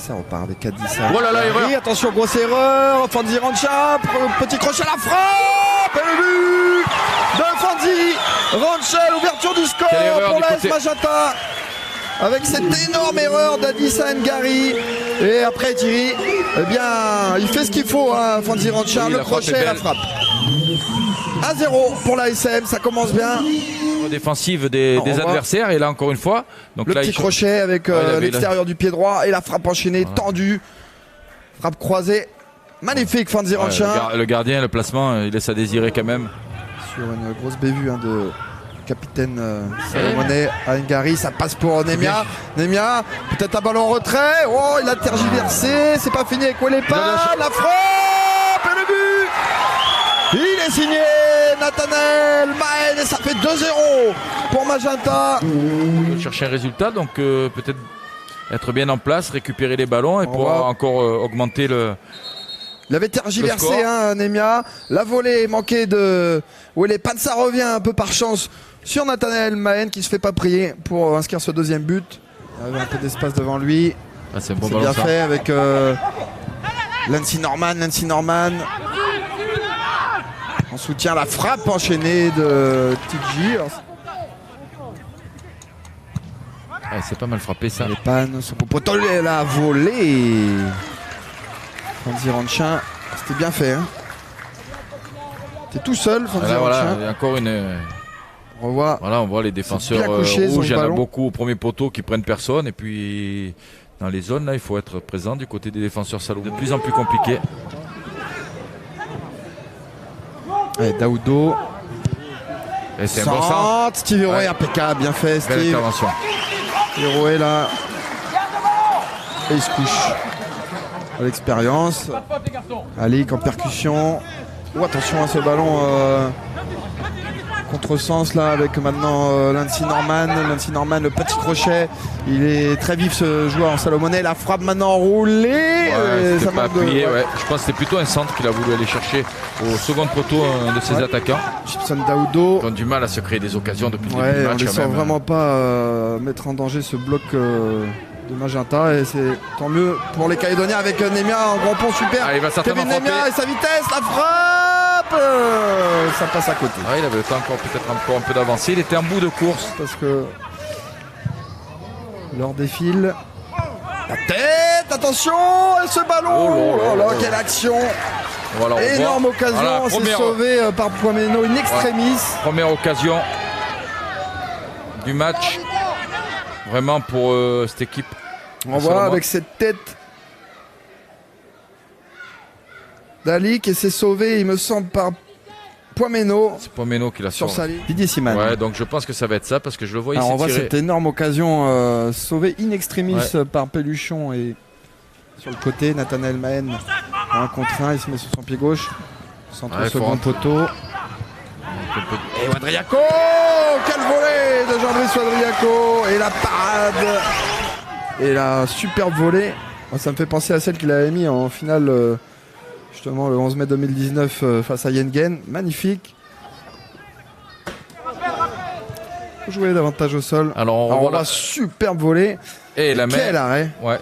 ça repart avec Adissa. Oh là là, erreur. Attention, grosse erreur. Fanzi Rancha, petit crochet à la frappe. Et le but de Fanzi Rancha, l'ouverture du score pour l'AS Magenta. Avec cette énorme erreur d'Adissa Ngari. Et après Thierry, eh bien, il fait ce qu'il faut, hein, Fanzi Rancha, oui, le crochet et la frappe. 1-0 pour l'ASM, ça commence bien. Défensive des adversaires, et là encore une fois donc le là, petit crochet avec l'extérieur du pied droit et la frappe enchaînée, tendue, frappe croisée, magnifique Fanzi Rancha. Le gardien, le placement, il laisse à désirer quand même sur une grosse bévue de capitaine Salomone à Ngari. Ça passe pour Nemia. Nemia, peut-être un ballon en retrait. Oh, il a tergiversé, c'est pas fini avec Welepa, la frappe et le but. Il est signé Nathanaël Mahen et ça fait 2-0 pour Magenta. Il veut chercher un résultat, donc peut-être être bien en place, récupérer les ballons et pouvoir encore augmenter le. Il avait tergiversé, hein, Nemia. La volée manquée de Welepan, ça revient un peu par chance sur Nathanaël Mahen qui se fait pas prier pour inscrire ce deuxième but. Il avait un peu d'espace devant lui. Ah, c'est bon, bien fait avec Lancy Norman. En soutien, la frappe enchaînée de TG. C'est pas mal frappé ça. Les pannes, son poteau, la volée. Fanzi Rancha, c'était bien fait. Hein. T'es tout seul, Fanzi Rancha. Voilà, il y a encore une. On voit les défenseurs rouges. Il y en a beaucoup au premier poteau qui prennent personne. Et puis dans les zones, là, il faut être présent du côté des défenseurs salauds. De plus en plus compliqué. Allez, Daoudo. Et c'est un bon centre. Steve Héroé, impeccable, bien fait Steve. Belle intervention. Héroé là. Et il se couche. À l'expérience. Alik en percussion. Oh, attention à ce ballon contresens là avec maintenant Lancy Norman, le petit crochet. Il est très vif ce joueur en Salomone. La frappe maintenant enroulée. Ça pas appuyé, Je pense que c'était plutôt un centre qu'il a voulu aller chercher au second poteau de ses attaquants. Gibson Daoudo. Ils ont du mal à se créer des occasions depuis le début du match. On ne sent vraiment pas mettre en danger ce bloc de Magenta, et c'est tant mieux pour les Calédoniens avec Nemia en grand pont, super. Il va certainement Kevin Nemia et sa vitesse, la frappe, ça passe à côté. Il avait le temps peut-être encore un peu d'avancer, il était en bout de course. Parce que l'heure défile. La tête, attention, et ce ballon, quelle action. Voilà, énorme occasion, c'est sauvé par Poimeno, in extremis. Première occasion du match. Vraiment pour cette équipe. On voit avec cette tête d'Alik et c'est sauvé, il me semble, par Poimeno. C'est Poimeno qui l'a sur sa ligne. Didier Siman. Ouais, donc je pense que ça va être ça parce que je le vois ici. On voit cette énorme occasion sauvée in extremis par Pelluchon et sur le côté, Nathanaël Mahen en 1 contre 1, il se met sur son pied gauche. Centre second poteau. Et Wadriaco, quel volet de Jean-Brice Wadriaco, et la parade et la superbe volée. Moi, ça me fait penser à celle qu'il avait mis en finale justement le 11 mai 2019 face à Yengen. Magnifique. Jouer davantage au sol. Alors on voit la superbe volée. Et la quel arrêt. Ouais.